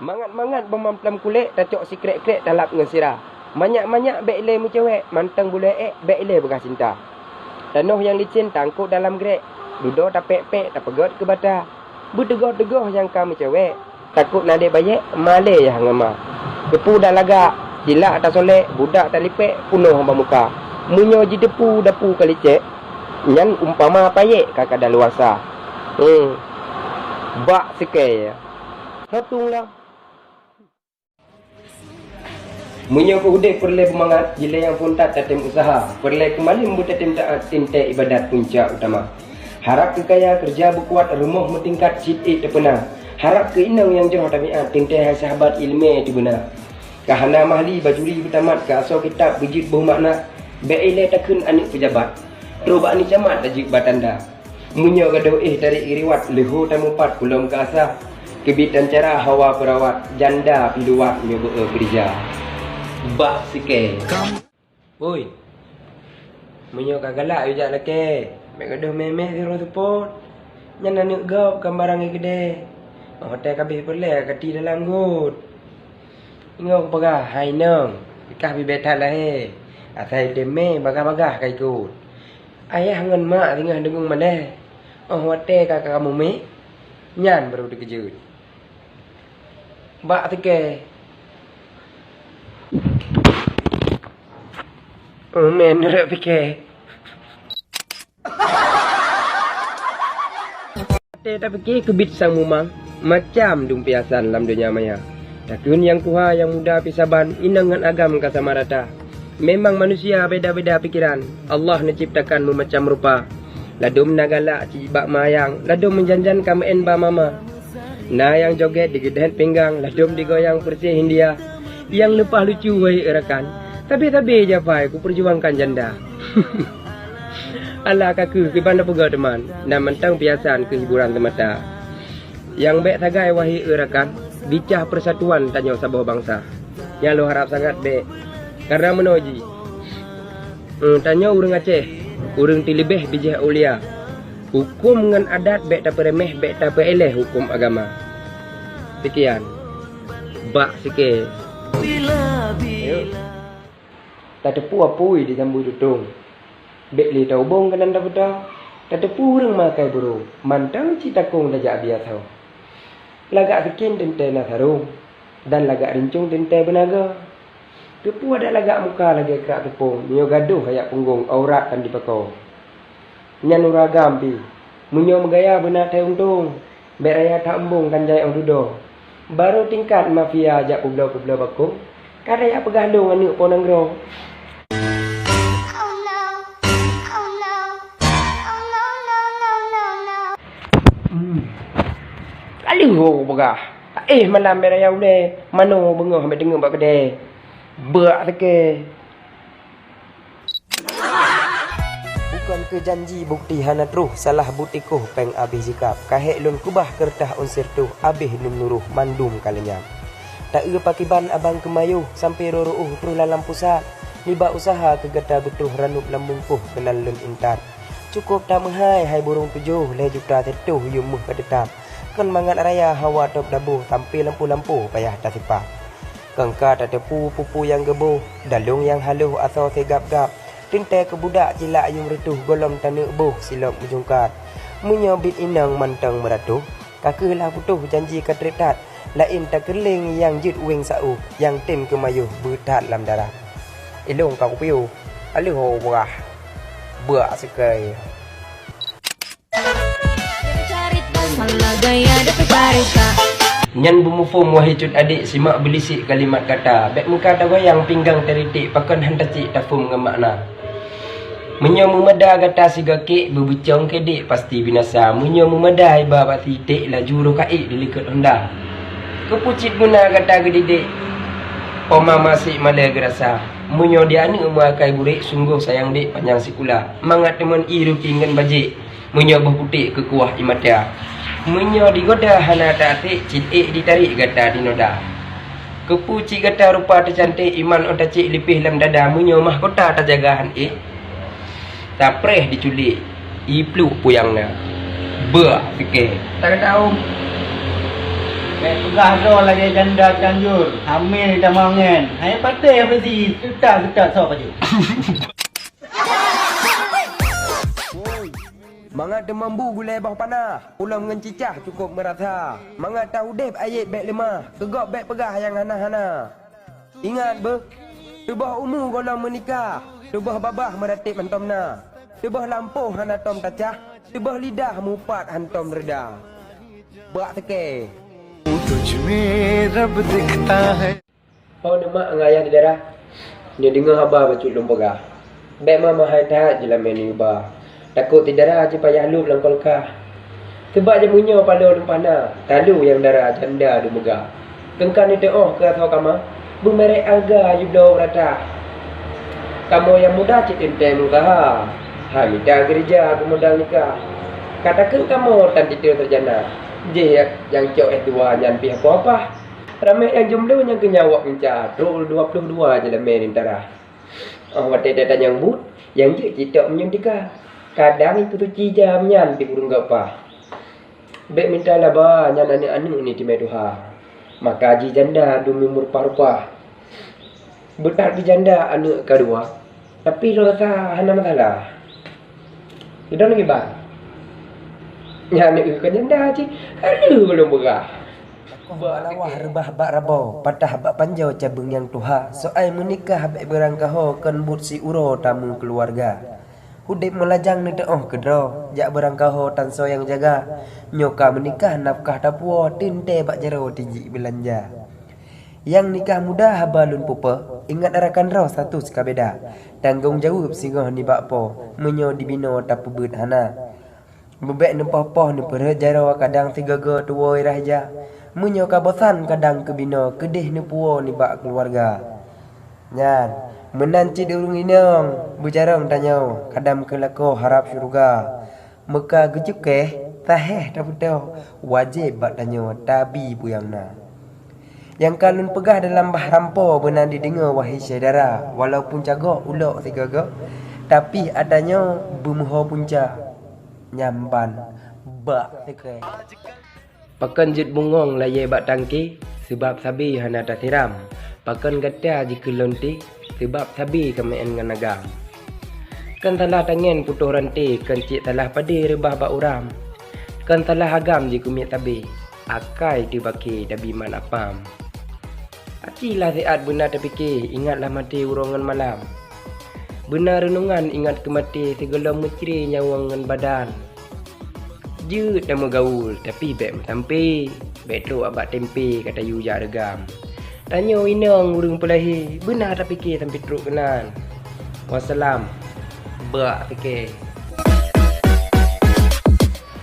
Mangat-mangat bermamplam kulit, tacok si krek-krek talap dengan sirah. Manyak-manyak bek ilai mu cewek, mantang bulu bek ilai bekas cinta. Tanuh yang licin tangkuk dalam grek. Duduk tak pek-pek, tak pegot ke bata. Berdegoh-degoh yang kamu cewek. Takut nadek bayek, malai yang ngama. Depu dah lagak, silak tak solek, budak tak lipek, punuh hamba muka. Munyo ji depu dapu kali cek. Nyan umpama payek kakak dah luasa. Bak sikay. Hatunglah. Munyo ko udik perle pemangat jila yang puntat tatim usaha. Perle kembali membuat tatim taat tinte ibadat puncak utama. Harap kekaya kerja berkuat rumah mentingkat citi terpena. Harap keinang yang jauh tabiat tinte hai sahabat ilmu di benar. Kahana mahli bajuri bertamat ke asal kitab bejit buh makna. Beile takun anik pejabat. Terubak ni camat tajik batanda. Munyo gaduh tarik iriwat lehu tamupat pulau ke asah. Kebitan cara hawa perawat janda piluat nyoba kerja. Bak sikit. Oi. Munyo kagalak yo jak lake. Mek gaduh memeh siro support. Nyan anak gop gambarang gede. Hotel kabeh perle kati dalam gut. Ngok pagah hai nong. Ikah bi betal lah he. Atai deme bagah-bagah kai gut. Ayah ngan mak tinggal dengung mana. Hotel kakak kamu me. Nyan baru dikejut. Bak tike. Men nak fikir. Tak fikir kebit sang mumang. Macam dumpiasan dalam dunia maya. Takun yang kuha yang muda pisaban. Inangan agam kasama rata. Memang manusia beda-beda pikiran. Allah menciptakanmu macam rupa. Ladum nagalak cibak mayang. Ladum menjanjan kamen ba mama. Na yang joget digedet pinggang. Ladum digoyang persi Hindia. Yang lepah lucu wahai erakan. Tapi japai ku perjuangkan janda. Alah kaku ke bandar pegawai teman. Dan mentang biasaan kehiburan temata. Yang baik tagai wahai erakan. Bicah persatuan tanya sabah bangsa. Yang lo harap sangat baik. Karena menoji. Tanya urang Aceh. Urang tilibeh bijih ulia. Hukum dengan adat baik tak remeh, baik tak eleh hukum agama. Sekian. Bak sikit. Tak tepu apui di jambu tutung. Bek li tau bong kanan dah bedah. Tak tepu orang makai burung. Mantang cita kong dajak biar tau. Lagak sekian tente nak sarung. Dan lagak rincung tente benaga. Tepu ada lagak muka lagi kerak tepung. Nyo gaduh kayak punggung. Aurat kan dipakau. Nyan uragam pi. Munyo megaya benar tay untung. Bek raya tak embung kan jaya orang dudo. Baru tingkat mafia ajak publa-publa bakung. Kadaya pegandung anak ponang gro. Kali ho begah. Malam beraya udah. Mano bengah sampai dengar bak kedai. Berak teke. Bukan ke janji bukti hana truh. Salah butikuh peng abih jikap. Kahek lun kubah kertah unsir tuh. Abih num nuruh mandum kalenyam. Tak pakiban abang kemayuh. Sampai roruh truh lalam pusat. Niba usaha kegata betuh ranup lambungkuh. Kenal lun intar. Cukup tak menghai hai burung tujuh. Le juta tetuh yumuh kedetap. Kan mangat raya hawa top dabuh. Tampil lampu-lampu payah tak sipah. Kengka tak tepu pupu yang gebuh. Dalung yang haluh atau tegap-gap. Tinte ke budak cilak yung retuh. Golom tanuk buh silap mujungkat. Menyobit inang mantang meratuh. Kakalah putuh janji katretat. Lain tak keling yang jit wing sa'u. Yang tim kemayuh bertat dalam darah. Ilung kau piu. Aluh wah. Buat sekai. Nyan bumufum wahai cut adik. Simak belisik kalimat kata. Bek muka tak goyang pinggang teritik. Pakan hantacik tafum ngemakna. Menyomu meda kata si gakik. Berbicong kedik pasti binasa. Menyomu meda iba pak titik. Laju rokaik dilikat honda. Kepucit guna kata gedidik. Oma masih malah gerasa. Munyo dia ni umakai burik. Sungguh sayang dik panjang sikula. Mangat teman iru pinggan bajik. Munyo berputik ke kuah imata. Munyo digoda hana tatik. Citik ditarik gata dinoda. Kepucit gata rupa tercantik. Iman otacik lipih lam dada. Munyo mahkota terjagahan Tapreh diculik. Ipluk puyangna. Beak fikir. Tak tahu. Pegah dah lagi janda canjur. Hamil dah mangan. Hai patih apa sih? Ketak sok baju. Mangat demambu gulai bah panah. Ulam dengan cicah cukup merata. Mangat tahu dep ayat beg lemah. Tegak beg pegah yang hana-hana. Ingat be, tebah umur golong menikah. Tebah babah meratip hantomna. Tebah lampuh hana tom tacah. Tebah lidah mupat hantom reda. Bak teke. तुझमें रब दिखता है. Oh nama ngayah di darah. Ni dengar haba bacut lumpagah. Bek mama hai tahat je lah meni ubah. Takut ti darah je payah lup lang kolkah. Sebab je munyo pala lumpana. Talu yang darah janda du megah. Kengkan ni teoh ke atau kama. Bumerek alga yudo rata. Kamu yang muda cik enteng usaha. Hamida gereja aku modal nikah. Katakan kamu tan tidur terjana. Je yang cok dua nyan pihak apa? Ramai yang jomblo yang kenyawak mencar. 22 je lah main intara. Wadah datang yang but, yang je citok menyuntika. Kadang itu tu cija nyan pi burung gapa. Bek minta lah ba nyan anu ni ti meduha. Maka ji janda dumi murpa-rupa. Betar di janda anu kedua. Tapi rasa hana masalah. Tidak lagi ba. Nyani ke janda ci. Aduh belum begah. Balawah rebah bak rabau, patah bak panjau cabung yang tuha. Soai menikah bak berangkaho kan but si uro tamu keluarga. Hudip melajang ni teoh kedro, jak berangkaho tan so yang jaga. Nyoka menikah nafkah tapuo tinte bak jero tinggi belanja. Yang nikah muda habalun pupa, ingat arakan roh satu sekabeda. Tanggung jawab singoh ni bakpo, menyo dibino tapu bet hana. Bebek nempah-pah ni perut jaro kadang 3 ga tuoi raja. Munyo kabosan kadang kebino kedih ni puo ni bak keluarga. Nyan, menanci durung inong, bujarong tanyo, kadam kelako harap syurga. Meka gejuk taheh taputo, wajib bak tanyo tabi puyangna. Yang kalun pegah dalam bah rampo benar didengar wahai saudara, walaupun cagok ulok 3 ga, tapi adanya bumuho punca. Nyamban bak teke. Pakan jut bungong laye bak tangki sebab sabi hana tak tiram. Pakan gata jika lonti sebab sabi kemain dengan agam. Kan salah tangan putuh ranti kan cik salah padi rebah bak uram. Kan salah agam jika miak tabi akai dibaki dabi man apam. Acilah siat benar terfikir ingatlah mati urongan malam. Benar renungan ingat kemati segala menceri nyawangan badan. Jut nama gaul tapi bek mentampi. Bek truk abak tempe kata yuja regam. Tanya inang urung pelahi. Benar tak fikir sampai truk kenan. Wassalam. Bak fikir.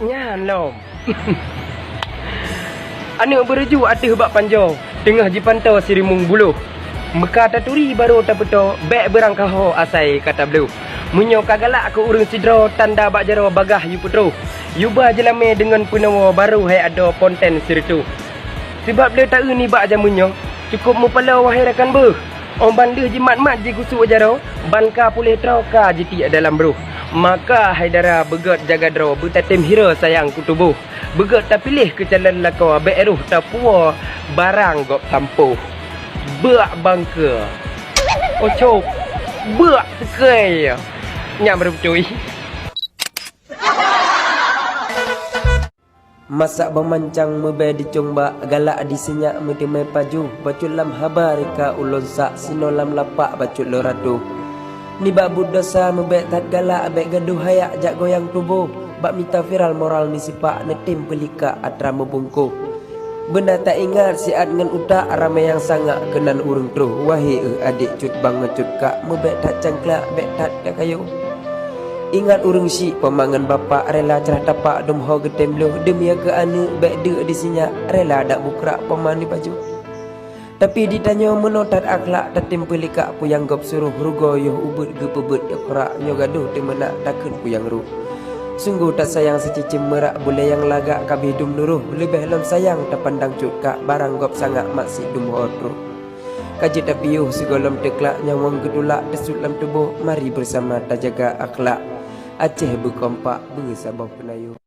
Nyan lom. Anak berju atih bak panjau. Tengah jipantau sirimung buluh. Meka taturi baru tapeto bek berangkaho asai kata belu. Munyo kagalak aku urung sidro tanda bak jaro bagah yu putru. Yuba jelame dengan penawa baru hai ada konten siritu. Sebab dia tak ni bak jamunyo cukup mu pala wahai rakan be. Om banda jimat-mat je gusuk jaro banka pulih trauka jiti dalam bro. Maka haidara begot jaga dro betatim hira sayang ku tubuh. Begot tak pilih ke jalan lakau bek eruh tak puas barang gop sampuh. Bak bangka. Ocok. Bak sekai. Nyak berbetul. Masak bemancang mebe dicungba galak disenyak medemai paju bacut lam habar ka ulun sak sinolam lapak bacut loratu. Ni bak budosa mebe tat galak abek gaduh hayak jak goyang tubuh bak minta viral moral ni sipak netim pelika atra membungku. Benda tak ingat siat ngan utak ramai yang sangat kenan urung tru. Wahai adik cut bang ngecut kak mebek tak cangklak bek tat dak kayu. Ingat urung si pemangan bapak rela cerah tapak dom ho getem lu demi ke anu bek de di sinyak rela dak bukrak pemani baju. Tapi ditanya menotat akhlak tatim pelika puyang gop suruh rugo yuh ubut gepebet yakrak nyo gaduh de menak takun puyang ru. Sungguh tak sayang secicim merak boleh yang lagak kabih dum nuruh. Lebih lem sayang terpandang cukak barang gop sangat maksih dum hotru. Kaji tapi yuh segolom teklak nyawang gedulak desut lam tubuh. Mari bersama tak jaga akhlak. Aceh berkompak bersabah penayu.